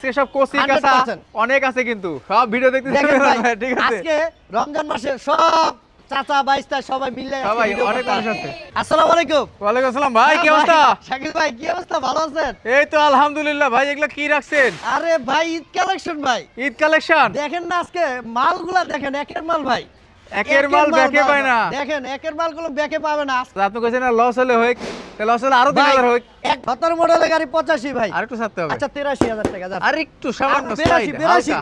সব কোসি কাঁচা অনেক আছে কিন্তু সব ভিডিও দেখতে ঠিক আছে। আজকে রমজান মাসে সব চাচা বাইস্তা সবাই মিলে সবাই অনেক মানুষ আছে। আসসালামু আলাইকুম। ওয়ালাইকুম আসসালাম ভাই, কি অবস্থা? শাকিল ভাই কি অবস্থা, ভালো আছেন? এই তো আলহামদুলিল্লাহ ভাই। এগুলা কি রাখছেন? আরে ভাই ঈদ কালেকশন ভাই, ঈদ কালেকশন দেখেন না আজকে মালগুলা দেখেন, একের মাল ভাই, একের মাল ব্যাকে পায় না। দেখেন একের মালগুলো ব্যাকে পাবে না। আপনি কইছেন না লস হলে হোক, তাহলে লস হলে আরো 3000 হোক। এক 17 মডেলের গাড়ি 85 ভাই, আর একটু ছাড়তে হবে। আচ্ছা 83000 টাকা যান। আর একটু সামান্য 82 স্লাইড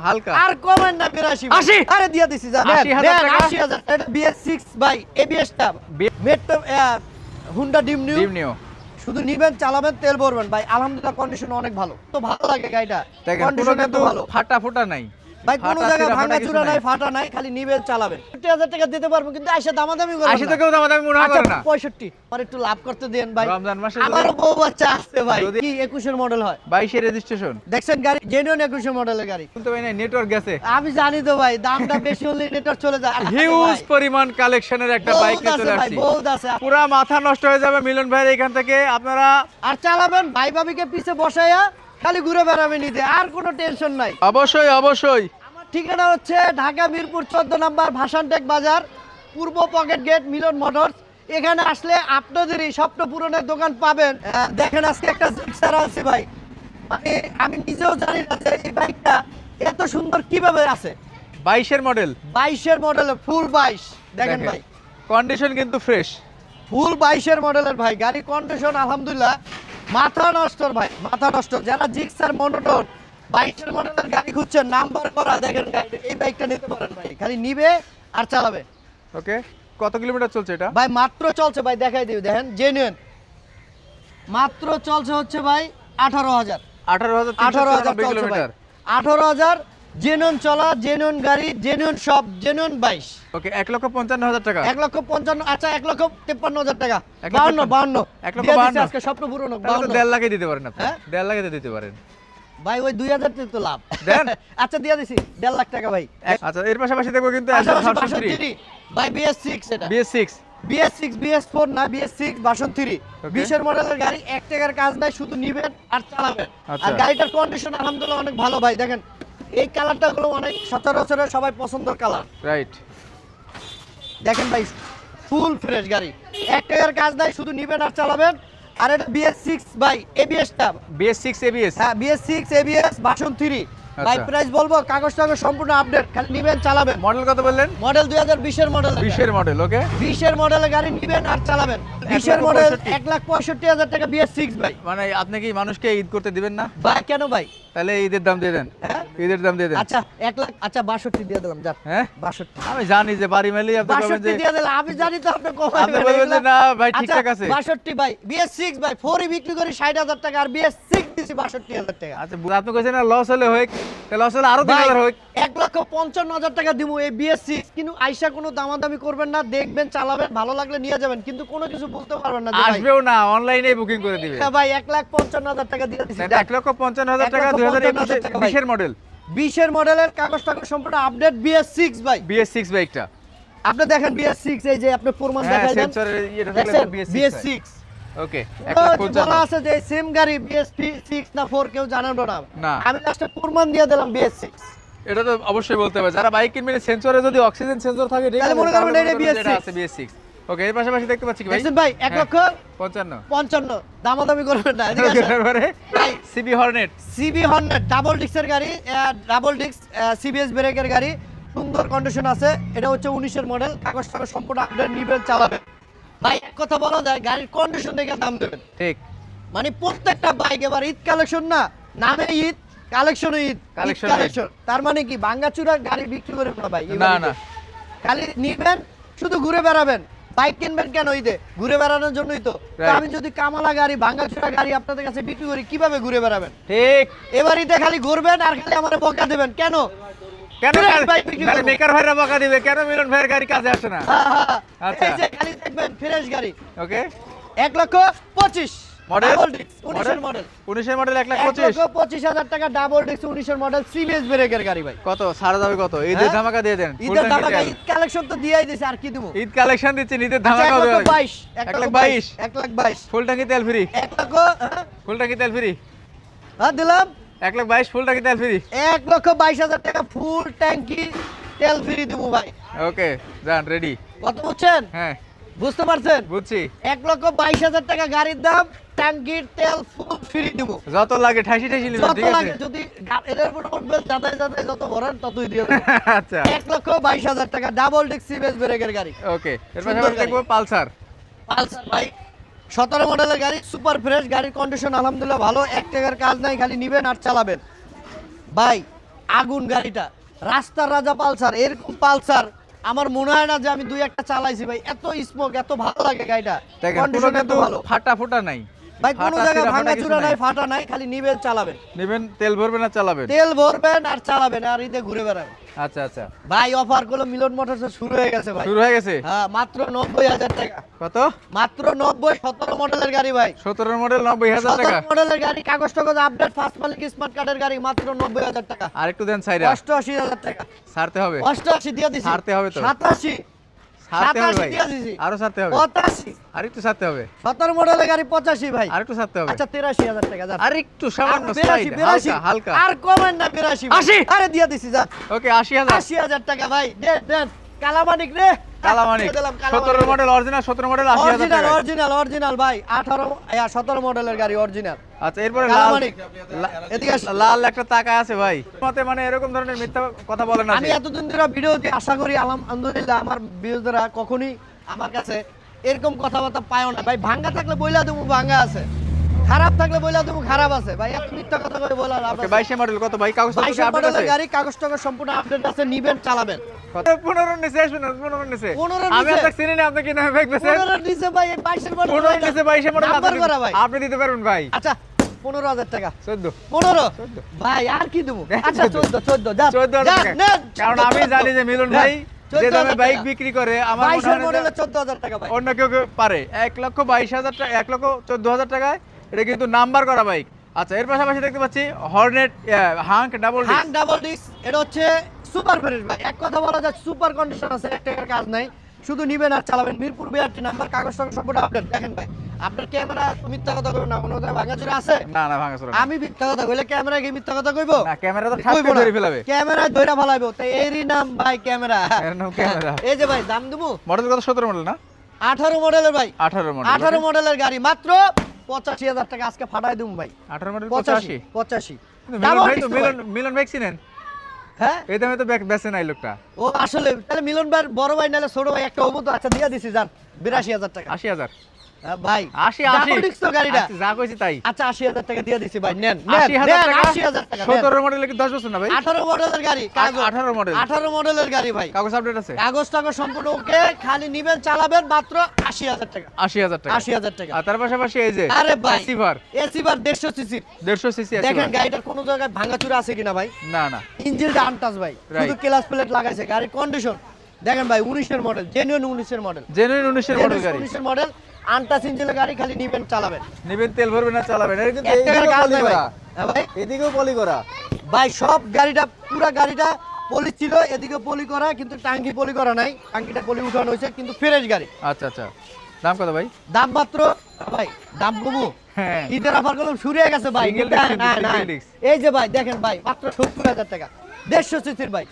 হালকা আর কমেন না 82 80 আরে দিয়া দিছি যা 80,000 টাকা। 80000 এটা BS6 ভাই, ABS টা মেট্রো হুন্ডা ডিম নিউ শুধু নিবেন চালাবেন তেল ভরবেন ভাই। আলহামদুলিল্লাহ কন্ডিশন অনেক ভালো, তো ভালো লাগে গাড়িটা। দেখেন কোনো কন্ডিশন কিন্তু তো ভালো ফাটা ফোটা নাই ভাই, কোনো ফাটা জায়গায় ছিঁড়া ভাঙা ফাটা চূড়া কিছু নাই, নাই। ফাটা নাই, খালি নিবেন চালাবেন। 50000 টাকা দিতে পারবো, কিন্তু আইসা দামাদামি করবেন 80 না। তো কেউ দামাদামি মনে আচ্ছা করে না। 65 আর একটু লাভ করতে দেন ভাই। রমজান মাসে আমারও বউ বাচ্চা আছে ভাই। যদি- কি 21 এর মডেল হয় 22 এর রেজিস্ট্রেশন দেখছেন গাড়ি, জেনুইন 21 মডেলের গাড়ি। শুনতে পাই না, নেটওয়ার্ক গেছে। আমি জানি তো ভাই, দামটা বেশি হলে নেটওয়ার্ক চলে যায়। হিউজ পরিমাণ কালেকশনের একটা বাইক নিয়ে চলে আসছি। বহুত আছে। পুরা মাথা নষ্ট হয়ে যাবে মিলন ভাইয়ের এখান থেকে। আপনারা আর চালাবেন ভাই ভাবিকে পিছে বসাইয়া খালি ঘুরে বেড়াবেন নিতে, আর কোনো টেনশন নাই। অবশ্যই অবশ্যই আমার ঠিকানা হচ্ছে ঢাকা মিরপুর 14 নম্বর ভাসানটেক বাজার, পূর্ব পকেট গেট, মিলন মোটরস। এখানে আসলে আপনাদেরই স্বপ্ন পূরণের দোকান পাবেন। দেখেন আজকে একটা জিক্সার আছে ভাই, মানে আমি নিজেও জানি না যে এই বাইকটা এত সুন্দর কিভাবে আছে। 22 এর মডেল 22 এর মডেল, ফুল 22 দেখেন ভাই, কন্ডিশন কিন্তু ফ্রেশ। ফুল 22 এর মডেলের ভাই, গাড়ি কন্ডিশন আলহামদুলিল্লাহ মাথা নষ্ট ভাই, মাথা নষ্ট। যারা জিক্সার মনোটন 22 এর মডেলের গাড়ি খুঁজছেন, নাম্বার করা, দেখেন এই বাইকটা নিতে পারেন ভাই, খালি নিবে আর চালাবে। ওকে, কত কিলোমিটার চলছে এটা? ভাই মাত্র চলছে ভাই, দেখাই দিই, দেখেন জেনুইন মাত্র চলছে হচ্ছে ভাই 18000 18,390 চলছে ভাই, কিলোমিটার। 18000 জেনুইন চলা, জেনুইন গাড়ি, জেনুইন সব, জেনুইন 22। ওকে, 1,55,000 টাকা। 1,55,000, আচ্ছা 1,53,000 টাকা। 1,52,000 52 1,52,000 আজকে স্বপ্ন পূরণ হোক। তাহলে তো 1.5 লাখে দিতে পারেন আপনি। হ্যাঁ? 1.5 লাখে তো দিতে পারেন ভাই ওই 2000 তে তো লাভ দেন। আচ্ছা দিয়া দিছি 1.5 লাখ টাকা ভাই। আচ্ছা, এর পাশাপাশি দেখবো কিন্তু পাশাপাশি 63 ভাই BS6 এটা, BS6 BS6 BS4 না BS6 ভার্সন 3 20 এর মডেলের গাড়ি, এক টাকার কাজ নাই, শুধু নিবেন আর চালাবেন। আচ্ছা। আর গাড়িটার কন্ডিশন আলহামদুলিল্লাহ অনেক ভালো ভাই। দেখেন এই কালারটা গুলো অনেক সচরাচর সবাই পছন্দের কালার। রাইট। দেখেন ভাই ফুল ফ্রেশ গাড়ি, এক টাকার কাজ নাই, শুধু নিবেন আর চালাবেন। আর এটা BS6 ভাই, ABS টা, BS6 ABS। হ্যাঁ BS6 ABS ভার্সন 3 ভাই। আচ্ছা। প্রাইস বলবো, কাগজ টাগজ সম্পূর্ণ আপডেট, খালি নিবেন চালাবেন। মডেল কত বললেন? মডেল 2020 এর মডেল, 20 এর মডেল। ওকে, 20 এর মডেলের গাড়ি নিবেন আর চালাবেন। 20 এর মডেল 1,65,000 টাকা BS6 ভাই। মানে আপনি কি মানুষকে ঈদ করতে দিবেন না? ভাই কেন ভাই? তাহলে ঈদের দাম দিয়ে দেন। হ্যাঁ? ঈদের দাম দিয়ে দেন। আচ্ছা 1 লাখ, আচ্ছা 62 দিয়ে দিলাম যান। হ্যাঁ, 62 আমি জানি যে বাড়ি মেলি আপনি বলবেন 62 যে দিয়ে দিলাম, আমি জানি তো আপনি কমাই আপনি বলবেন যে না ভাই ঠিকঠাক আছে। 62 ভাই, BS6 ভাই 4 বিক্রি করি 60,000 টাকা, আর BS6 দিছি 62,000 টাকা। আচ্ছা, আপনি কইছেন না লস হলে হোক, তাহলে লস হলে আরো 3000 হোক। 1,55,000 টাকা দিব এই BS6, কিন্তু আইসা কোনো দামাদামি করবেন না, দেখবেন চালাবেন, ভালো লাগলে নিয়ে যাবেন, কিন্তু কোনো কিছু বলতে পারবেন না যে ভাই। আসবেও না, অনলাইনে বুকিং করে দিবে। হ্যাঁ ভাই 1,55,000 টাকা দিয়ে দিছি। 1,55,000 টাকা 2021 টাকা ভাই। 20 এর মডেল 20 এর মডেলের কাগজ টাগজ সম্পূর্ণ আপডেট BS6 ভাই। BS6 বাইকটা। আপনি দেখেন BS6, এই যে আপনি প্রমাণ হ্যাঁ, দেখাই দেন, সেন্সরের এটা থাকলে দেখছেন? BS6 BS6 ওকে, বলা 1,55,000 আছে যে সেম গাড়ি BS6 না 4 কেউ জানেন না। না। আমি লাস্টে প্রমাণ দিয়ে দিলাম BS6। এটা তো অবশ্যই বলতে হবে, যারা বাইক কিনবেন সেন্সরে যদি অক্সিজেন সেন্সর থাকে ঠিক আছে, তাহলে মনে করবেন তাহলে এটা মনে করবেন যে BS6 আছে BS6। ওকে, এর পাশাপাশি দেখতে পাচ্ছি কি ভাই? দেখছেন ভাই 1,55,000 55 দামাদামি করবেন না, এদিকে ওকে, আসেন। তারপরে ভাই CB Hornet. CB Hornet double ডিস্কের গাড়ি, ডাবল ডিস্ক সিবিএস ব্রেকের গাড়ি, সুন্দর কন্ডিশন আছে। এটা হচ্ছে 19 এর মডেল, কাগজ টাগজ সম্পূর্ণ আপডেট, নিবেন চালাবেন। ভাই এক কথা বলা যায়, গাড়ির কন্ডিশন দেখে দাম দেবেন। ঠিক। মানে প্রত্যেকটা বাইক এবার ঈদ কালেকশন না, নামে ঈদ, কালেকশনও ঈদ, Collection কালেকশন। তার মানে কি ভাঙ্গাচুরা গাড়ি বিক্রি করে না ভাই, না না, খালি নিবেন, শুধু ঘুরে বেড়াবেন। বাইক কিনবেন কেন? ঈদে ঘুরে বেড়ানোর জন্যই তো। তো Right. আমি যদি কামালা গাড়ি, ভাঙ্গাচুরা গাড়ি আপনাদের কাছে বিক্রি করি, কিভাবে ঘুরে বেড়াবেন? ঠিক। এবার ঈদে খালি ঘুরবেন আর খালি আমারে বকা দেবেন কেন? কেন ফ্রেশ বাইক বিক্রি গাড়ি করবো। মেকার ভাইরা বকা দিবে কেন? মিলন ভাইয়ের গাড়ি কাজে আসে না। আচ্ছা। এই যে খালি দেখবেন ফ্রেশ গাড়ি, ওকে, 1,25,000 মডেল ডাবল ডিস্ক 19 এর মডেল, 19 এর মডেল 1,25,000 1,25,000 টাকা ডাবল ডিস্ক 19 এর মডেল, সিবিএস ব্রেকের গাড়ি ভাই। কত ছাড়া যাবে? কত ঈদের হ্যাঁ? ধামাকা দিয়ে দেন। ঈদের ধামাকা, ঈদ কালেকশন তো দিয়েই দিছে, আর কি দেবো? ঈদ কালেকশন দিচ্ছি, ঈদের আচ্ছা, ধামাকা দেবে। 1,22,000 1,22,000 1,22,000 ফুল ট্যাঙ্কি তেল ফ্রি। 1 লক্ষ, ফুল ট্যাঙ্কি তেল ফ্রি। হ্যাঁ দিলাম 1,22,000 ফুল টাকি তেল ফ্রি। 1,22,000 টাকা ফুল ট্যাঙ্কি তেল ফ্রি দেবো ভাই। ওকে যান রেডি। কত বুঝছেন? হ্যাঁ বুঝতে পারছেন? বুঝছি। 1,22,000 টাকা গাড়ির দাম, ট্যাঙ্কির তেল ফুল ফ্রি দেবো। যত লাগে ঠাইসি ঠাইসি নেবেন, যত ঠিক আছে? লাগে, যদি এদের উপর উঠবেন যাতাই যাতাই যত ভরেন ততই দিয়ে দেবো। আচ্ছা 1,22,000 টাকা ডাবল ডিস্ক সিবিএস ব্রেকের গাড়ি। ওকে। এর সুন্দর পাশাপাশি গাড়ি। দেখবো পালসার। পালসার ভাই 17 মডেলের গাড়ি, সুপার ফ্রেশ গাড়ির কন্ডিশন আলহামদুলিল্লাহ ভালো, 1 টাকার কাজ নাই, খালি নিবেন আর চালাবেন ভাই। আগুন গাড়িটা, রাস্তার রাজা পালসার। এরকম পালসার আমার মনে হয় না যে আমি 2-1টা চালাইছি ভাই, এত স্মোক, এত ভালো লাগে গাড়িটা, দেখেন কন্ডিশন কোনো এত কিন্তু ভালো ফাটা ফুটা নাই ভাই, কোনো ফাটা জায়গায় ছিঁড়া ভাঙা ফাটা চূড়া কিছু নাই, নাই। ফাটা নাই, খালি নিবেন চালাবেন, নেবেন তেল ভরবেন আর চালাবেন। তেল ভরবেন আর চালাবেন, আর ঈদে ঘুরে বেড়াবেন আচ্ছা আচ্ছা ভাই। অফার গুলো মিলন মোটরস শুরু হয়ে গেছে ভাই। শুরু হয়ে গেছে। হ্যাঁ মাত্র 90,000 টাকা, কত? মাত্র 90। 17 মডেলের গাড়ি ভাই, 17 মডেল 90,000 টাকা। 17 মডেলের গাড়ি, কাগজ টাগজ আপডেট, ফার্স্ট মালিক, স্মার্ট কার্ডের গাড়ি, মাত্র 90,000 টাকা। আর একটু দেন সাইরা। 88,000 টাকা, ছাড়তে হবে। 88 দিয়ে দিছি। ছাড়তে হবে তো। 87, ছাড়তে হবে 87 ভাই। দিয়ে দিছি। আরো ছাড়তে হবে। 85, আর একটু ছাড়তে হবে। 17 মডেলের গাড়ি 85 ভাই। আর একটু ছাড়তে হবে। আচ্ছা 83,000 টাকা যান। আর একটু সামান্য 82, স্লাইড 82, হালকা হালকা। আর কমেন না 82 ভাই। 80 আরে দিয়ে দিছি যান। ওকে 80,000। 80,000 টাকা ভাই, দেন দেন। কালামানিক রে, কালামানিক দিয়ে দিলাম 17 মডেল অরিজিনাল, 17 মডেল 80,000 অরিজিনাল টাকা। অরিজিনাল অরিজিনাল ভাই। 17 মডেলের গাড়ি অরিজিনাল। আচ্ছা এরপরে লাল কালামানিক, এদিকে আসুন। লাল একটা তাকায় আছে ভাই। মতে মানে এরকম ধরনের মিথ্যা কথা বলে না। আমি এতদিন ধরে ভিডিও দিই, আশা করি আলহামদুলিল্লাহ আমার ভিউয়াররা কখনোই আমার কাছে এরকম কথাবার্তা পায়ও না ভাই। ভাঙ্গা থাকলে বইলা দেবো ভাঙ্গা আছে, খারাপ থাকলে বইলা দেবো খারাপ আছে ভাই। এত মিথ্যা কথা করে বলার লাভ ওকে আছে? 22 মডেল কত ভাই? কাগজ 22 আপডেট মডেলের আছে। গাড়ি, কাগজ টাগজ সম্পূর্ণ আপডেট আছে, নিবেন চালাবেন। কত? 15 নিচে শুনুন, 15 নিচে। 15 আমি নিচে? আপনাকে চিনি না, আপনি কি নামে ফেক বেছেন? 15 নিচে ভাই, এই 22 মডেল 15 নিচে 22 মডেল নাম্বার করা ভাই। আপনি দিতে পারবেন ভাই। আচ্ছা 15,000 টাকা। 14 15 ভাই, আর কি দেবো? আচ্ছা 14 যা 14,000 যা, টাকা। নেন। কারণ আমি জানি যে মিলন ভাই যে 14,000 দামে বাইক টাকা। বিক্রি করে আমার মনে 22 হয় না যে মডেলের 14,000 টাকা ভাই। অন্য কেউ কেউ পারে। 1,22,000 টাকা, 1,14,000 টাকায় এটা কিন্তু নাম্বার করা বাইক। আচ্ছা এর পাশাপাশি দেখতে পাচ্ছি Hornet hunk double hunk double disc, এটা হচ্ছে সুপার ফ্রেশ ভাই। এক কথা বলা যায় সুপার কন্ডিশন আছে, 1 টাকার কাজ নাই, শুধু নিবেন আর চালাবেন। মিরপুর বিআরটি নাম্বার, কাগজ টাগজ সম্পূর্ণ আপডেট। দেখেন ভাই, আপনার ক্যামেরা মিথ্যা কথা কইব না, কোনো জায়গায় ভাঙাচুরা আছে? না না ভাঙাচোরা না। আমি মিথ্যা কথা কইলে ক্যামেরা কি মিথ্যা কথা কইবো? না ক্যামেরা তো ঠাস কইবো করে না। ধরে ফেলাবে। ক্যামেরা ধইরা ফেলাইবো, তাই এরই নাম ভাই ক্যামেরা। এর নাম ক্যামেরা। এই যে ভাই দাম দেবো মডেল কত? 17 মডেল না 18 মডেলের ভাই। 18 মডেল। 18 মডেলের গাড়ি মাত্র 85,000 টাকা, আজকে ফাটাই দেবো ভাই। 18 মডেল 85 85। 85 কিন্তু মিলন ভাই তো মিলন বাইক চিনেন? হ্যাঁ এই দামে তো বেচে নাই লোকটা। ও আসলে তাহলে মিলন ভাই বড় ভাই নালে ছোট ভাই একটা হবো তো। আচ্ছা দিয়ে দিছি যান 82,000 টাকা। 80,000। ভাই 80 ডাবল ডিস্ক তো গাড়িটা। আচ্ছা, যা কইছি তাই। আচ্ছা 80,000 টাকা দিয়ে দিছি ভাই, নেন 80,000 টাকা। 80,000 টাকা। 17 মডেলে কি 10 বছর না ভাই? 18 মডেলের গাড়ি, কাগজ 18 মডেল। 18 মডেলের গাড়ি ভাই, কাগজ আপডেট আছে। কাগজ টাগজ সম্পূর্ণ ওকে, খালি নিবেন চালাবেন, মাত্র 80,000 টাকা। 80,000 টাকা। 80,000 টাকা। আর তার পাশাপাশি এই যে আরে ভাই সিভার এসি বার 150 সিসি। 150 সিসি আছে। দেখেন গাড়িটার কোনো জায়গায় ভাঙাচুরা আছে কিনা ভাই? না না ইঞ্জিনটা আনটাচ ভাই, শুধু Right. ক্লাস প্লেট লাগাইছে। গাড়ির কন্ডিশন দেখেন ভাই, 19 এর মডেল, জেনুইন 19 এর মডেল, জেনুইন 19 এর মডেল গাড়ি। 19 এর মডেল, আনটাচ ইঞ্জিনের গাড়ি, খালি নিবেন চালাবেন। নিবেন তেল ভরবেন না চালাবেন। এর কিন্তু 1 টাকার এইদিকেও কাজ পলি নাই ভাই। করা। হ্যাঁ ভাই, এদিকেও পলি করা। ভাই সব গাড়িটা পুরা গাড়িটা পলি ছিল, এদিকে পলি করা, কিন্তু টাঙ্কি পলি করা নাই, টাঙ্কিটা পলি উঠানো হয়েছে, কিন্তু ফ্রেশ গাড়ি। আচ্ছা আচ্ছা দাম কত ভাই? দাম মাত্র ভাই, দাম কমু হ্যাঁ ঈদের অফার গুলো শুরু হয়ে গেছে ভাই। Single না, disc, না, না। single disc। এই যে ভাই দেখেন ভাই, মাত্র 70,000 টাকা, 150 সিসির ভাই,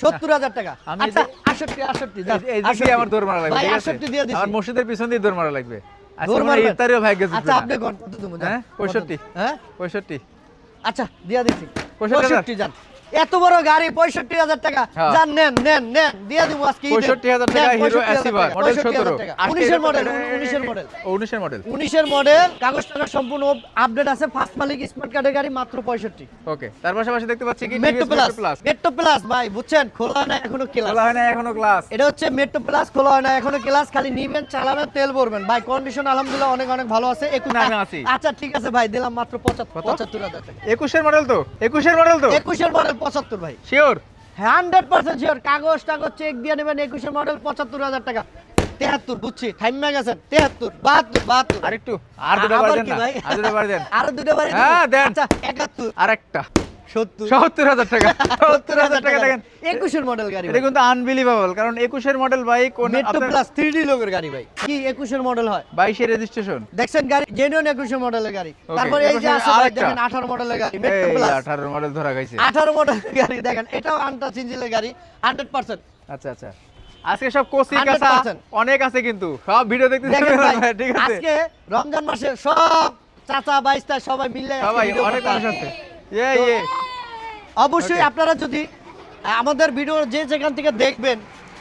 70,000 টাকা। আমি আচ্ছা যে- 68 যান, এই দিকে 68 আমার দৌড় মারা লাগবে, ভাই, ঠিক আছে? 68 দিয়ে দিছি। আমার মসজিদের পিছন দিয়ে দৌড় মারা লাগবে। আজকে দৌড় আমার মারবেন? ইফতারিও ভাগ্য জিতবে আচ্ছা না। আপনি কোন কত দেবো? হ্যাঁ 65। হ্যাঁ 65। আচ্ছা দিয়া দিছি 65,000 65 যান। এত বড় গাড়ি 65,000 টাকা হ্যাঁ। যান, নেন নেন নেন দিয়ে দিব আজকে ঈদে। 65,000 টাকা নেন, হিরো 65,000 অ্যাসিভার টাকা, মডেল 65,000 17। টাকা। 19 এর মডেল, 19 এর মডেল, 19 এর মডেল। 19 এর মডেল, কাগজ টাকা সম্পূর্ণ আপডেট আছে, ফার্স্ট মালিক, স্মার্ট কার্ডের গাড়ি, মাত্র 65। ওকে তার পাশাপাশি দেখতে পাচ্ছি কি metro TVS metro plus, plus. Metro plus ভাই বুঝছেন, খোলা না এখনো ক্লাস। খোলা হয় না এখনো ক্লাস। এটা হচ্ছে মেট্রো প্লাস, খোলা হয় না এখনো ক্লাস, খালি নিবেন চালাবেন তেল ভরবেন ভাই। কন্ডিশন আলহামদুলিল্লাহ অনেক অনেক ভালো আছে। না, আমি আছি। আচ্ছা ঠিক আছে ভাই, দিলাম মাত্র 75,000 টাকা। 21 এর মডেল তো? 21 এর মডেল তো? 21 এর মডেল 75 ভাই, শিওর? 100% শিওর। কাগজ টাগজ চেক দিয়ে নেবেন। 21 এর মডেল 75,000 টাকা। 73 বুঝছি, থাইমা গেছেন 73 72 আরেকটু আর দুটো আবার বাড়ি দেন কি না। ভাই? আর দুটো বাড়ি দেন। আরো দুটো বাড়ি হ্যাঁ, দেন। আচ্ছা 71 আরেকটা 70 70,000 টাকা 70,000 টাকা দেখেন 21 মডেল গাড়ি এটা কিন্তু আনবিলিভেবল, কারণ 21 model bike metro plus 3D লোগোর গাড়ি ভাই, কি 21 মডেল হয়, 22 রেজিস্ট্রেশন দেখছেন গাড়ি জেনুইন 21 মডেলের গাড়ি। Okay, তারপর এই যে এবার আছে ভাই আরেকটা। দেখেন 18 মডেলের গাড়ি মেট্রো এই প্লাস 18 মডেল ধরা খাইছে। 18 মডেলের গাড়ি দেখেন, এটাও আনটাচ ইঞ্জিনের গাড়ি 100%। আচ্ছা আচ্ছা, আজকে সব কোসি কাঁচা 100% অনেক আছে, কিন্তু সব ভিডিও দেখতে দেখেন ভাই, ঠিক আছে আজকে রমজান মাসে সব চাচা বাইস্তা সবাই মিলে আজকে সবাই ভিডিও অনেক করতে মানুষ আসছে। আছে। ইয়ে অবশ্যই Okay. আপনারা যদি আমাদের ভিডিও যে যেখান থেকে দেখবেন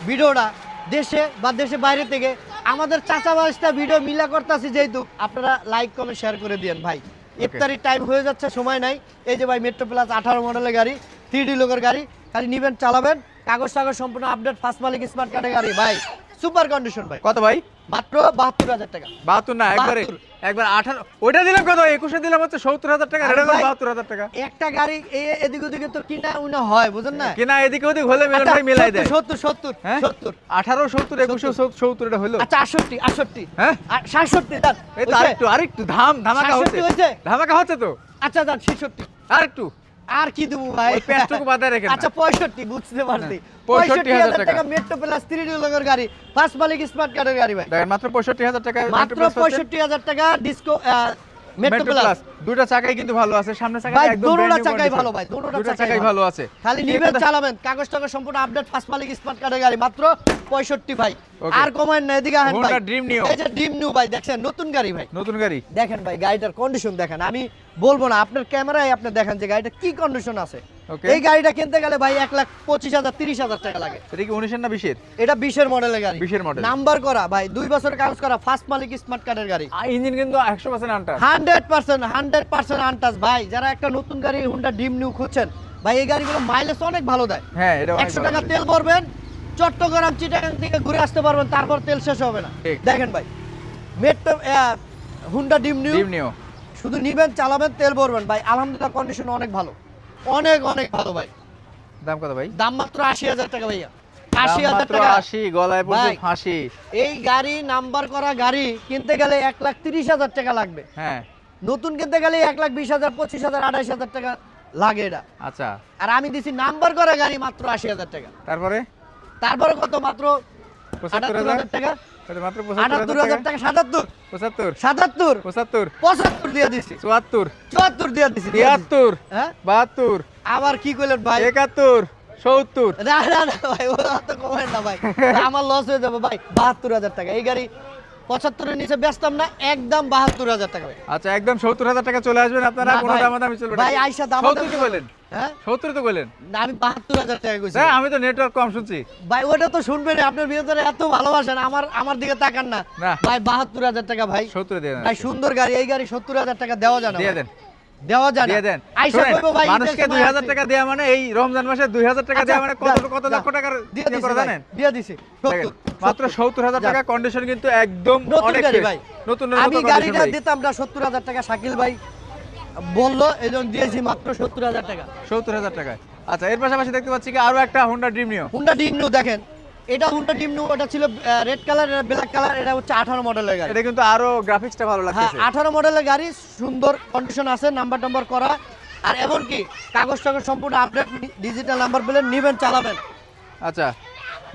ভিডিওটা, দেশে বা দেশে বাইরে থেকে আমাদের চাচা বাইস্তা ভিডিও মিলা করতেছি, যেহেতু আপনারা লাইক কমেন্ট শেয়ার করে দিয়েন ভাই। ইফতারির টাইম হয়ে যাচ্ছে, সময় নাই। এই যে ভাই মেট্রো প্লাস 18 মডেলের গাড়ি 3D লোকের গাড়ি, খালি নিবেন চালাবেন, কাগজ টাগজ সম্পূর্ণ আপডেট, ফার্স্ট মালিক স্মার্ট কার্ডের গাড়ি ভাই, সুপার কন্ডিশন ভাই। কত ভাই? মাত্র 72,000 টাকা। 72 না, একবারে 72 একবার 18 ওইটা দিলাম কত? 21 দিলাম হচ্ছে 70,000 টাকা, আরে এটা ভাই, 72,000 টাকা। একটা গাড়ি এদিক ওদিকে তো কিনা উনা হয়, বুঝেন না? কিনা এদিকে ওদিক হলে মিলন ভাই মিলাই দেয়। 70 হ্যাঁ 70 18 70 21 70 এটা হলো। আচ্ছা 68 হ্যাঁ 67 দাঁত এই তো আরেকটু ধামাকা 66 হচ্ছে, হয়েছে? ধামাকা হচ্ছে তো আচ্ছা দাঁত 66 আরেকটু। আর কি দেবো ভাই? ওই পেঁচটুকু বাদে রেখেন না। আচ্ছা 65 বুঝতে পারছি। হ্যাঁ, 65,000 65,000 টাকা মেট্রো প্লাস 3D লোকের গাড়ি, ফার্স্ট মালিক স্মার্ট কার্ডের গাড়ি ভাই। দেখেন মাত্র 65,000 টাকা মাত্র 65,000 টাকা ডিসকো মেট্রো প্লাস। দুটো চাকাই কিন্তু ভালো আছে, সামনে চাকা ভাই, একদম দোনোটা brand new চাকাই condition। ভালো ভাই, দোনোটা দুটো চাকাই চাকাই ভালো আছে। খালি নিবেন চালাবেন, কাগজ টাগজ সম্পূর্ণ আপডেট, ফার্স্ট মালিক স্মার্ট কার্ডের গাড়ি, মাত্র 65 ভাই। Okay. আর কমায় না, এদিকে আহেন ভাই। Honda Dream Neo। এই যে ড্রিম নিউ ভাই, দেখছেন নতুন গাড়ি ভাই। নতুন গাড়ি দেখেন ভাই গাড়িটার কন্ডিশন দেখেন, আমি বলবো না, আপনার ক্যামেরায় আপনি দেখেন যে গাড়িটা কি কন্ডিশন আছে। Okay. এই গাড়িটা কিনতে গেলে ভাই 1,25,000 30,000 টাকা লাগে। এটা কি 19 না 20 এটা 20 মডেলের গাড়ি, 20 মডেল। নাম্বার করা ভাই, 2 বছরের কাগজ করা, ফার্স্ট মালিক স্মার্ট কার্ডের গাড়ি, ইঞ্জিন কিন্তু 100% আনটাচ। 100% আনটাচ ভাই। যারা একটা নতুন গাড়ি হুন্ডা ড্রিম নিউ খুঁজছেন ভাই, এই গাড়িগুলো মাইলেজ অনেক ভালো দেয়। হ্যাঁ এটা 100 টাকা তেল ভরবেন, চট্টগ্রাম চিটাগাং থেকে ঘুরে আসতে পারবেন, তারপর তেল শেষ হবে না। ঠিক। দেখেন ভাই metro Honda dream new, dream নিও। শুধু নিবেন চালাবেন তেল ভরবেন ভাই, আলহামদুলিল্লাহ কন্ডিশন অনেক ভালো, অনেক অনেক ভালো ভাই। দাম কত ভাই? দাম মাত্র 80,000 টাকা ভাইয়া, দাম 80,000 মাত্র টাকা। 80, গলায় পড়ছে ভাই। ফাঁসি। এই গাড়ি নাম্বার করা গাড়ি কিনতে গেলে 1,30,000 টাকা লাগবে, হ্যাঁ নতুন কিনতে গেলে 1,20,000 25,000 28,000 টাকা লাগে এটা। আচ্ছা, আর আমি দিছি নাম্বার করা গাড়ি মাত্র 80,000 টাকা। তারপরে তারপরে কত? মাত্র 75,000 টাকা, এটা মাত্র 78,000 টাকা, 77 75 77 75 75 দিয়ে দিছি, 74 74 দিয়ে দিছি, 73 হ্যাঁ 72 আবার কি কইলেন ভাই? 71 70 না না না ভাই, ওরা তো কমেন না ভাই, আমার লস হয়ে যাবে ভাই। 72,000 টাকা এই গাড়ি 75 এর নিচে বেচতাম না, একদম 72,000 টাকা ভাই। আচ্ছা, একদম 70,000 টাকা চলে আসবেন আপনারা, না কোনো ভাই, দামাদামি চলবে না। ভাই, আইসা দামাদামি 70 তো বলেন, হ্যাঁ 70 তো বলেন। না, আমি 72,000 টাকা কইছি হ্যাঁ আমি তো নেটওয়ার্ক কম শুনছি। ভাই। ওটা তো শুনবেন, আপনার ভিতরে এত ভালোবাসেন, আমার দিকে তাকান না না। ভাই। 72,000 টাকা ভাই, 70 দিয়ে দেন। ভাই সুন্দর গাড়ি, এই গাড়ি 70,000 টাকা দেওয়া যায় না দিয়ে ভাই। দেন, দেওয়া যায় না, দিয়ে দেন। আইসা শুনেন, কইবো ভাই মানুষকে 2,000 টাকা দেয়া মানে এই রমজান মাসে 2,000 টাকা দেয়া মানে কত কত লক্ষ টাকার দিয়ে ইয়ে দিছি করে ভাই, জানেন? দিয়ে দিছি। দেখেন, মাত্র 70,000 টাকা কন্ডিশন কিন্তু একদম নতুন অনেক গাড়ি fresh। ভাই। নতুন আমি নতুন গাড়িটা কন্ডিশন দিতাম না 70,000 টাকা, শাকিল ভাই বললো, এইজন্য দিয়েছি মাত্র 70,000 টাকা। 70,000 টাকায়। আচ্ছা, এর পাশাপাশি দেখতে পাচ্ছি কি আরো একটা হোন্ডা ড্রিম নিও। হুন্ডা ড্রিম নিউ দেখেন, এটা হুন্ডা ড্রিম নিউ, ওটা ছিল রেড কালার, ব্ল্যাক কালার, এটা হচ্ছে 18 মডেলের গাড়ি। এটা কিন্তু আরো গ্রাফিক্সটা ভালো হ্যাঁ লাগতেছে। 18 মডেলের গাড়ি, সুন্দর কন্ডিশন আছে, নাম্বার টাম্বার করা, আর এমনকি কাগজ টাগজ সম্পূর্ণ আপডেট, ডিজিটাল নাম্বার প্লেট, নিবেন চালাবেন, আচ্ছা,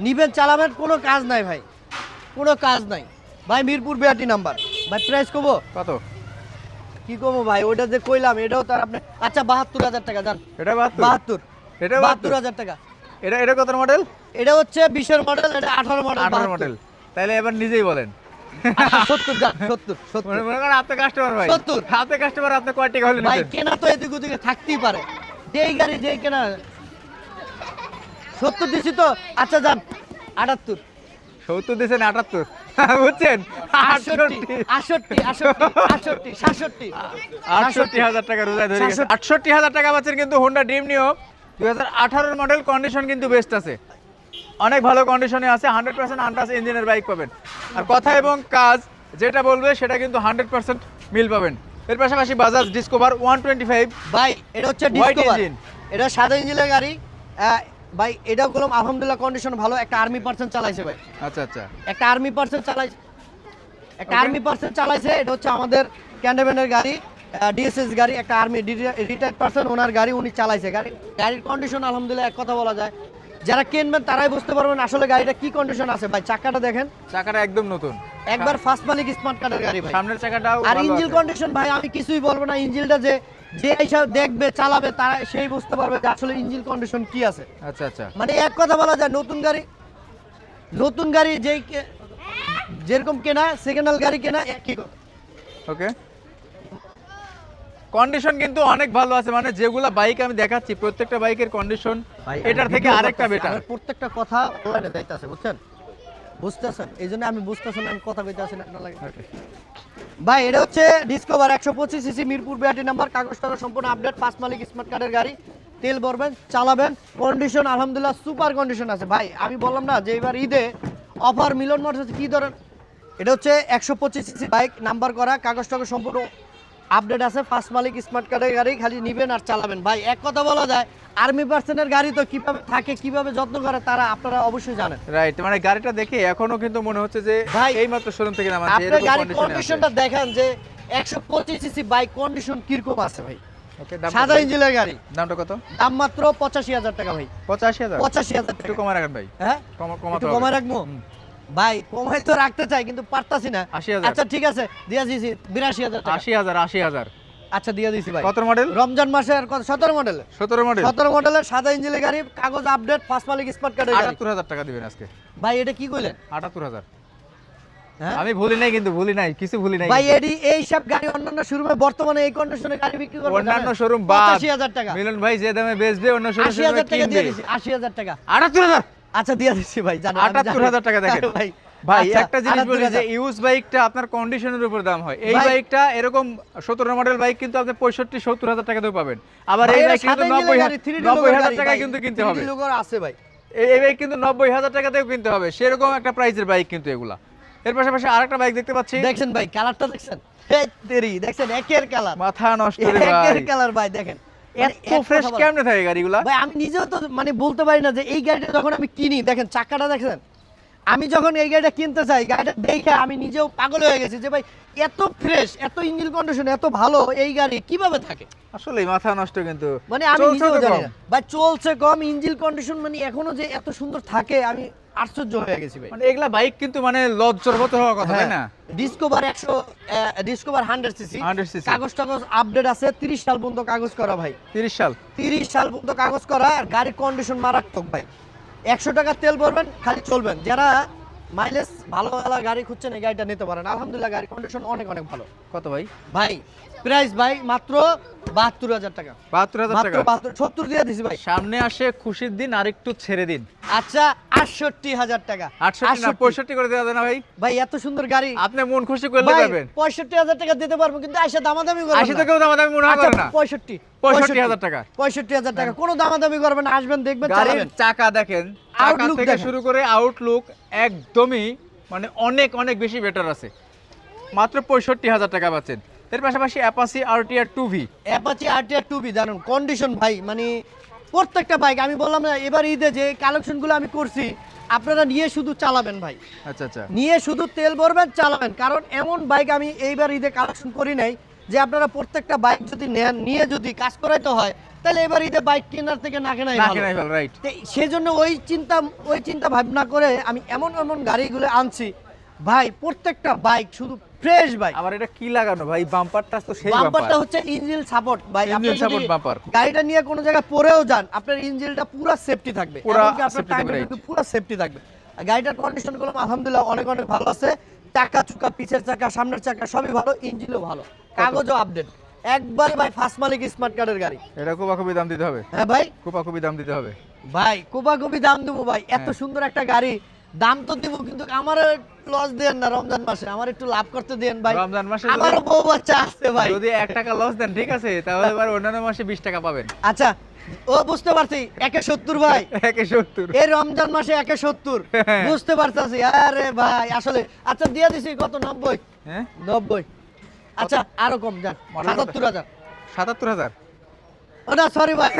নিবেন চালাবেন, কোনো কাজ নাই ভাই, কোনো কাজ নাই ভাই। মিরপুর বিআরটি নাম্বার ভাই। প্রাইস কমো কত? কি কমো ভাই, ওইটা যে কইলাম এটাও তার আপনি। আচ্ছা 72,000 টাকা যান, এটা 72, 72 এটা 72,000 টাকা। এটা কত মডেল? এটা হচ্ছে 20 মডেল, এটা 18 মডেল। 18 মডেল। তাহলে এবার নিজেই বলেন। 70 যান, 70 মনে করেন আপনি কাস্টমার ভাই, 70 আপনি কাস্টমার, আপনি কয় টাকা হলে ভাই। নিতেন? কেনা তো এদিক ওদিকে থাকতেই পারে, যেই গাড়ি যেই কেনা। 70 দিছি তো, আচ্ছা যান 78 70 দিয়েছেন 78, বুঝছেন? 68 68 67 68,000 টাকা রোজায় ধরে গেছে। 68,000 টাকা পাচ্ছেন কিন্তু হোন্ডা ড্রিম নিও 2018 মডেল। কন্ডিশন কিন্তু বেস্ট আছে, অনেক ভালো কন্ডিশনে আছে, 100% আনটাচ ইঞ্জিনের বাইক পাবেন। আর কথা এবং কাজ যেটা বলবে সেটা কিন্তু 100% মিল পাবেন। এর পাশাপাশি বাজাজ ডিসকভার 125 ভাই। এটা হচ্ছে White ডিসকভার, engine। এটা সাদা ইঞ্জিনের গাড়ি ভাই। এটাও বললাম আলহামদুলিল্লাহ কন্ডিশন ভালো, একটা আর্মি পার্সন চালাইছে ভাই, আচ্ছা আচ্ছা, একটা আর্মি পার্সন চালাইছে, একটা Okay. আর্মি পার্সন চালাইছে। এটা হচ্ছে আমাদের ক্যান্ডারম্যানের গাড়ি, ডিএসএস গাড়ি, একটা আর্মি রিটায়ার্ড পারসন, ওনার গাড়ি উনি চালাইছে। গাড়ির কন্ডিশন আলহামদুলিল্লাহ এক কথা বলা যায়, যারা কিনবেন তারাই বুঝতে পারবেন আসলে গাড়িটা কি কন্ডিশন আছে ভাই। চাকাটা দেখেন, চাকাটা একদম নতুন, একবার ফার্স্ট মালিক স্মার্ট কার্ডের গাড়ি ভাই। সামনের চাকাটাও আর ভালো ইঞ্জিন আছে। কন্ডিশন ভাই আমি কিছুই বলবো না, ইঞ্জিনটা যে এইসব দেখবে চালাবে তারা সেই বুঝতে পারবে যে আসলে ইঞ্জিন কন্ডিশন কি আছে। আচ্ছা আচ্ছা, মানে এক কথা বলা যায় নতুন গাড়ি যেরকম কেনা সেকেন্ড হ্যান্ড গাড়ি কেনা একই কথা। ওকে, কন্ডিশন কিন্তু অনেক ভালো আছে, মানে যেগুলা বাইক আমি দেখাচ্ছি প্রত্যেকটা বাইকের কন্ডিশন এটার থেকে আরেকটা বেটার। প্রত্যেকটা কথা অনলাইনে যাইতাছে, বুঝতেছেন? এই জন্য আমি বুঝতেছেন, আমি কথা কইতাছি না আপনার লাগে। ভাই এটা হচ্ছে discover 125 CC Mirpur BRT number, কাগজটা সম্পূর্ণ আপডেট, 5 মালিক স্মার্ট কার্ডের গাড়ি। তেল ভরবেন, চালাবেন, কন্ডিশন আলহামদুলিল্লাহ সুপার কন্ডিশন আছে ভাই। আমি বললাম না যে এবার ঈদে অফার মিলন মোটরস কি ধরেন, এটা হচ্ছে 125 সিসি বাইক, নাম্বার করা, কাগজটা সম্পূর্ণ আপডেট আছে, 5 মালিক স্মার্ট কার্ডের গাড়ি, খালি নিবেন আর চালাবেন ভাই। এক কথা বলা যায় আর্মি পার্সনের গাড়ি তো কিভাবে থাকে কিভাবে যত্ন করে তারা আপনারা অবশ্যই জানেন। রাইট, মানে গাড়িটা দেখে এখনো কিন্তু মনে হচ্ছে যে ভাই, এই মাত্র শোরুম থেকে নামাচ্ছে, আপনি এরকম গাড়ির কন্ডিশনে আছে। কন্ডিশনটা দেখেন যে 125 সিসি বাইক কন্ডিশন কিরকম আছে ভাই। ওকে, দাম সাদা ইঞ্জিনের গাড়ি, দামটা কত? দাম মাত্র 85,000 টাকা ভাই। 85,000? 85,000 একটু টাকা। কমায় রাখেন ভাই, হ্যাঁ, কমাতে একটু হবে। কমায় রাখবো ভাই, কমাই তো রাখতে চাই কিন্তু পারতাছি না। 80,000? আচ্ছা ঠিক আছে, দিয়া দিছি 82,000 টাকা। 80,000? আচ্ছা দিয়া দিছি ভাই। কত মডেল? রমজান মাসের 17 মডেল, 17 মডেল, 17 মডেলের সাদা ইঞ্জিনের গাড়ি, কাগজ আপডেট, 5 মালিক স্মার্ট কার্ডের গাড়ি। 78,000 টাকা দিবেন আজকে ভাই এটা কি কইলেন? 78,000। হ্যাঁ আমি ভুলি নাই, কিন্তু ভুলি নাই, কিছু ভুলি নাই ভাই, কিন্তু। এই সব গাড়ি অন্যান্য শোরুমে বর্তমানে এই কন্ডিশনে গাড়ি বিক্রি করবে অন্যান্য শোরুম বাদ 85,000 টাকা। মিলন ভাই যে দামে বেচবে অন্য শোরুমে 80,000 টাকা কিনবে। দিয়ে দিছি, 80,000 টাকা। 78,000? আচ্ছা দিয়ে দিছি ভাই, জানেন আমি জানি। 78,000 টাকা দেখেন ভাই। ভাই, আচ্ছা, একটা জিনিস বলি যে 78,000 ইউজ বাইকটা আপনার কন্ডিশনের উপর দাম হয়। এই ভাই- বাইকটা এরকম 17 মডেল বাইক কিন্তু আপনি 65-70,000 টাকাতেও পাবেন। আবার ভাই, এই এটা বাইক কিন্তু সাদা ইঞ্জিনের গাড়ি, 3D লোগোর 90,000 গাড়ি টাকায় ভাই, কিন্তু কিনতে 3D হবে। লোগোর আছে ভাই। এই বাইক কিন্তু 90,000 টাকাতেও কিনতে হবে, সেরকম একটা প্রাইসের বাইক কিন্তু এগুলা। এর পাশাপাশি আরেকটা বাইক দেখতে পাচ্ছি, দেখছেন ভাই কালারটা দেখছেন, এই তেরি দেখছেন, একের কালার, মাথা নষ্ট রে একের ভাই, কালার ভাই। দেখেন মানে এত ফ্রেশ কেমনে থাকে গাড়িগুলা? ভাই, আমি নিজেও তো মানে বলতে পারি না যে এই গাড়িটা যখন আমি কিনি, দেখেন চাকাটা দেখছেন, আমি যখন এই গাড়িটা কিনতে চাই গাড়িটা দেখে আমি নিজেও পাগল হয়ে গেছি যে ভাই এত ফ্রেশ, এত ইঞ্জিন কন্ডিশন এত ভালো এই গাড়ি কিভাবে থাকে। আসলে মাথা নষ্ট কিন্তু, মানে আমি চলছে নিজেও তো জানি কম। না ভাই, চলছে কম, ইঞ্জিন কন্ডিশন মানে এখনো যে এত সুন্দর থাকে আমি আশ্চর্য হয়ে গেছি ভাই। মানে এগুলা বাইক কিন্তু মানে লজ্জার হওয়ার কথা, তাই না? ডিসকভার 100 সিসি, 100 cc কাগজ টাগজ আপডেট আছে, 30 সাল পর্যন্ত কাগজ করা ভাই, 30 সাল 30 সাল পর্যন্ত কাগজ করা। আর গাড়ির কন্ডিশন মারাত্মক ভাই। 100 টাকা তেল ভরবেন, খালি চলবেন। যারা মাইলেজ ভালো গাড়ি খুঁজছেন এই গাড়িটা নিতে পারেন। আলহামদুলিল্লাহ গাড়ির কন্ডিশন অনেক ভালো। কত ভাই? ভাই প্রাইস ভাই মাত্র 72,000 টাকা। 72,000 মাত্র টাকা? 70 দিয়ে দিছি ভাই। সামনে আসে খুশির দিন, আর একটু ছেড়ে দিন। আচ্ছা 68,000 টাকা। 68 না 65 করে দেওয়া যায় না ভাই? ভাই এত সুন্দর গাড়ি আপনি মন খুশি করলে ভাই, পাবেন। 65,000 টাকা দিতে পারবো, কিন্তু আইসা দামাদামি করবেন 80 না। থেকেও দামাদামি মনে হয় না। 65,000 টাকা। 65,000 টাকা, কোনো দামাদামি করবেন না, আসবেন দেখবেন গাড়ির চালাবেন। চাকা দেখেন, চাকা Outlook থেকে দেখেন। শুরু করে আউটলুক একদমই মানে অনেক বেশি বেটার আছে। মাত্র 65,000 টাকা পাচ্ছেন। এর পাশাপাশি Apache RTR 2V, Apache RTR 2B জানুন কন্ডিশন ভাই, মানে প্রত্যেকটা বাইক আমি বললাম না এবার ঈদে যে কালেকশনগুলো আমি করছি আপনারা নিয়ে শুধু চালাবেন ভাই, আচ্ছা নিয়ে শুধু তেল ভরবেন চালাবেন। কারণ এমন বাইক আমি এইবার ঈদে কালেকশন করি নাই যে আপনারা প্রত্যেকটা বাইক যদি নেন, নিয়ে যদি কাজ করাইতে হয় তাহলে এবার ঈদে বাইক কেনার থেকে না কেনাই ভালো। রাইট। তো সেজন্য ওই চিন্তা ভাবনা করে আমি এমন গাড়িগুলো আনছি ভাই। প্রত্যেকটা বাইক শুধু ফ্রেশ বাইক। আবার এটা কি লাগানো ভাই? বাম্পারটা তো সেই বাম্পারটা বাম্পার, হচ্ছে ইঞ্জিন সাপোর্ট ভাই। ইঞ্জিন আপনি যদি সাপোর্ট বাম্পার। গাড়িটা নিয়ে কোনো জায়গায় পড়েও যান আপনার ইঞ্জিনটা পুরো সেফটি থাকবে, পুরা এমনকি আপনার safety থাকবে, টায়ারটা right. কিন্তু পুরো সেফটি থাকবে। আর গাড়িটার কন্ডিশন গুলো আলহামদুলিল্লাহ অনেক ভালো আছে। চাকা চুকা, পিছের চাকা, সামনের চাকা সবই ভালো, ইঞ্জিনও ভালো, কাগজও আপডেট একবার ভাই। ফার্স্ট মালিক স্মার্ট কার্ডের গাড়ি। এটা খুবই দাম দিতে হবে। হ্যাঁ ভাই, খুবই দাম দিতে হবে ভাই খুবই দাম দেবো ভাই। এত সুন্দর একটা গাড়ি দাম তো দিব, কিন্তু আমার লস দেন না রমজান মাসে, আমার একটু লাভ করতে দেন ভাই। রমজান মাসে আমার বউ বাচ্চা আছে ভাই। যদি 1 টাকা লস দেন ঠিক আছে, তাহলে এবার অন্যান্য মাসে 20 টাকা পাবেন। আচ্ছা ও বুঝতে পারছি, 170 ভাই, 170 এই রমজান মাসে 170 বুঝতে পারতাছি। আরে ভাই আসলে আচ্ছা দিয়ে দিছি কত? 90। হ্যাঁ 90। আচ্ছা আরো কম যান, 77,000। 77,000? ও না সরি ভাই,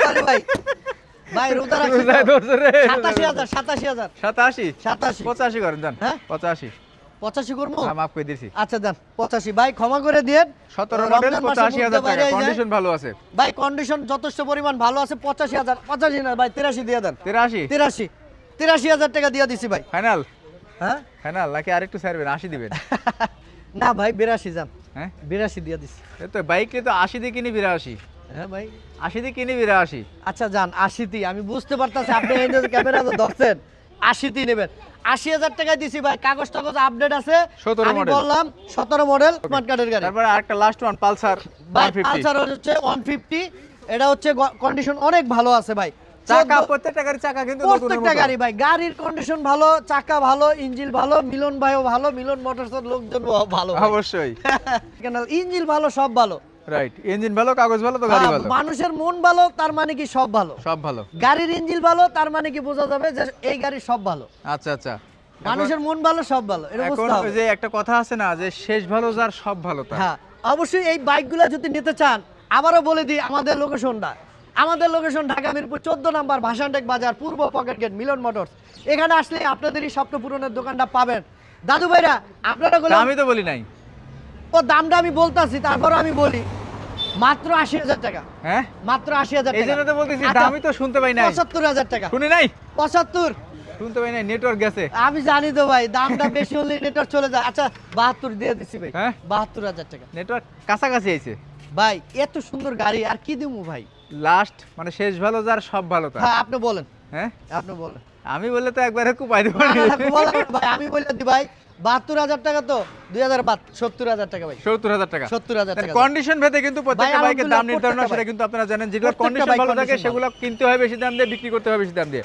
সরি ভাই, ভাই রোজা রাখছি তো। রোজায় ধরছে রে। 87,000। 87? 87। 85 করেন যান। হ্যাঁ? 85 85 করবো? মাফ করে দিছি। আচ্ছা দেন 85 ভাই, ক্ষমা করে দিয়েন। 17 মডেল রমজান মাসে 85,000 বুঝতে টাকা, পারি এই যে- কন্ডিশন ভালো আছে। ভাই কন্ডিশন যথেষ্ট পরিমাণ ভালো আছে। 85,000, 85 না ভাই, 83 দিয়ে দেন। 83 83,000 টাকা দিয়ে দিছি ভাই। ফাইনাল হ্যাঁ ফাইনাল নাকি আরেকটু ছাড়বেন, 80 দিবেন? না ভাই 82 যান, হ্যাঁ 82 দিয়ে দিছি। এই তো বাইকে তো 80 দিয়ে কিনি 82, হ্যাঁ ভাই 80 দিয়ে কিনি 82। আচ্ছা যান 80 তে, আমি বুঝতে পারতাছি আপনি এই যে ক্যামেরা তো ধরছেন 80 তে নেবেন। 80,000 টাকায় দিছি ভাই, কাগজ টাগজ আপডেট আছে। 17 আমি মডেল। বললাম 17 মডেল স্মার্ট কার্ডের গাড়ি। তারপরে আরেকটা লাস্ট ওয়ান পালসার ভাই 150। পালসার হচ্ছে 150, এটা হচ্ছে কন্ডিশন অনেক ভালো আছে ভাই। চাকা 14 প্রত্যেকটা গাড়ি চাকা কিন্তু নতুনের প্রত্যেকটা মতো। গাড়ি ভাই, গাড়ির কন্ডিশন ভালো, চাকা ভালো, ইঞ্জিন ভালো, মিলন ভাইও ভালো, মিলন মোটরসের লোকজন ভালো। অবশ্যই কেন ইঞ্জিন ভালো, সব ভালো। রাইট, ইঞ্জিন ভালো, কাগজ ভালো, তো গাড়ি ভালো, মানুষের মন ভালো, তার মানে কি সব ভালো। সব ভালো। গাড়ির ইঞ্জিন ভালো, তার মানে কি বোঝা যাবে যে এই গাড়ি সব ভালো। আচ্ছা আচ্ছা। মানুষের মন ভালো, সব ভালো, এটা এখন বুঝতে হবে। ওই যে একটা কথা আছে না যে শেষ ভালো যার সব ভালো তার। হ্যাঁ অবশ্যই এই বাইকগুলো যদি নিতে চান, আবারও বলে দিই আমাদের লোকেশনটা। আমাদের লোকেশন ঢাকা মিরপুর 14 নাম্বার ভাসানটেক বাজার, পূর্ব পকেট গেট, মিলন মোটরস। এখানে আসলে আপনাদেরই স্বপ্ন পূরণের দোকানটা পাবেন। দাদু ভাইরা আপনারা তা বলেন, আমি তো বলি নাই। ও দামটা আমি বলতাছি, তারপর আমি বলি মাত্র 80,000 টাকা, হ্যাঁ মাত্র 80,000 এই টাকা। জন্য তো বলতেছি, আচ্ছা, দামই তো শুনতে পাই নাই, 75,000 টাকা। শুনি নাই, 75 শুনতে পাই নাই, নেটওয়ার্ক গেছে। আমি জানি তো ভাই, দামটা বেশি হলে নেটওয়ার্ক চলে যায়। আচ্ছা 72 দিয়ে দিচ্ছি ভাই, হ্যাঁ? 72,000 টাকা। নেটওয়ার্ক কাছাকাছি আইছে। ভাই এত সুন্দর গাড়ি আর কি দিমু ভাই। লাস্ট মানে শেষ ভালো যার সব ভালো তার। হ্যাঁ আপনি বলেন, হ্যাঁ আপনি বলেন। আমি বললে তো একবারে কুপাই দেব। না, না, না, বলেন ভাই, আমি বলে দি ভাই 72,000 টাকা তো 2005 70,000 টাকা ভাই, 70,000 টাকা। 70,000 টাকা। কন্ডিশন ভেদে কিন্তু প্রত্যেকটা ভাই, বাইকের দাম আলহামদুলিল্লাহ, নির্ধারণ হয়, প্রত্যেকটা সেটা কিন্তু আপনারা জানেন। যেগুলো প্রত্যেকটা কন্ডিশন বাইক ভালো থাকে condition সেগুলো কিনতে হয় বেশি দাম দিয়ে, বিক্রি করতে হয় বেশি দাম দিয়ে।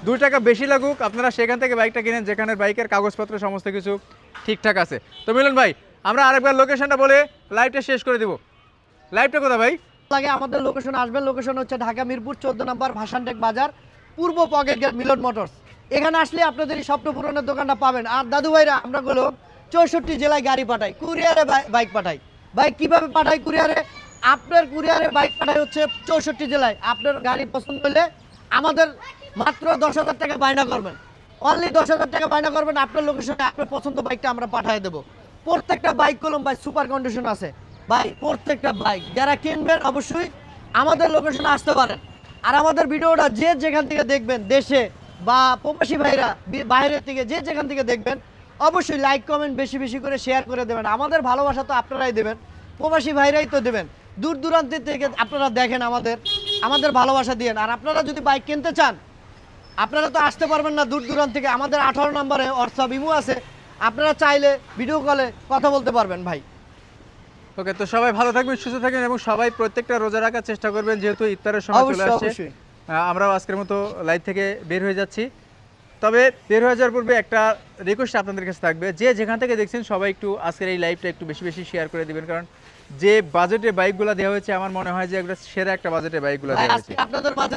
2 টাকা বেশি লাগুক, আপনারা সেখান থেকে বাইকটা কিনেন যেখানে বাইকের কাগজপত্র সমস্ত কিছু ঠিকঠাক আছে। তো মিলন ভাই, আমরা আরেকবার লোকেশনটা বলে লাইভটা শেষ করে দিব। লাইভটা কোথায় ভাই? লাগে আমাদের লোকেশন আসবেন। লোকেশন হচ্ছে ঢাকা মিরপুর 14 নাম্বার ভাসানটেক বাজার, পূর্ব পকেট গেট, মিলন মোটরস। এখানে আসলে আপনাদের এই স্বপ্ন পূরণের দোকানটা পাবেন। আর দাদু ভাইরা আমরা গুলো 64 জেলায় গাড়ি পাঠাই, কুরিয়ারে বাইক পাঠাই। ভাই কিভাবে পাঠাই কুরিয়ারে? আপনার কুরিয়ারে বাইক পাঠাই হচ্ছে 64 জেলায়। আপনার গাড়ি পছন্দ হলে আমাদের মাত্র 10,000 টাকা বায়না করবেন, অনলি 10,000 টাকা বায়না করবেন। আপনার লোকেশনে আপনার পছন্দ বাইকটা আমরা পাঠিয়ে দেবো। প্রত্যেকটা বাইক কলম ভাই সুপার কন্ডিশন আছে ভাই, প্রত্যেকটা বাইক যারা কিনবেন অবশ্যই আমাদের লোকেশনে আসতে পারেন। আর আমাদের ভিডিওটা যে যেখান থেকে দেখবেন, দেশে বা প্রবাসী ভাইরা বাইরের থেকে যে যেখান থেকে দেখবেন, অবশ্যই লাইক কমেন্ট বেশি বেশি করে শেয়ার করে দেবেন। আমাদের ভালোবাসা তো আপনারাই দেবেন, প্রবাসী ভাইরাই তো দেবেন। দূর দূরান্ত থেকে আপনারা দেখেন, আমাদের ভালোবাসা দিয়েন। আর আপনারা যদি বাইক কিনতে চান, আপনারা তো আসতে পারবেন না দূর দূরান্ত থেকে, আমাদের 18 নম্বরে হোয়াটসঅ্যাপ ইমো আছে, আপনারা চাইলে ভিডিও কলে কথা বলতে পারবেন ভাই। ওকে, তো সবাই ভালো থাকবেন, সুস্থ থাকবেন এবং সবাই প্রত্যেকটা রোজা রাখার চেষ্টা করবেন, যেহেতু ইফতারের সময় চলে অবশ্যই আসছে। অবশ্যই আমরাও আজকের মতো লাইভ থেকে বের হয়ে যাচ্ছি। তবে বের হয়ে যাওয়ার পূর্বে একটা রিকোয়েস্ট আপনাদের কাছে থাকবে, যে যেখান থেকে দেখছেন সবাই একটু আজকের এই লাইভটা একটু বেশি বেশি শেয়ার করে দিবেন, কারণ যে বাজেটে বাইকগুলো দেওয়া হয়েছে আমার মনে হয় যে একটা সেরা একটা বাজেটে বাইকগুলো ভাই দেওয়া আজকে হয়েছে। আপনাদের মাঝে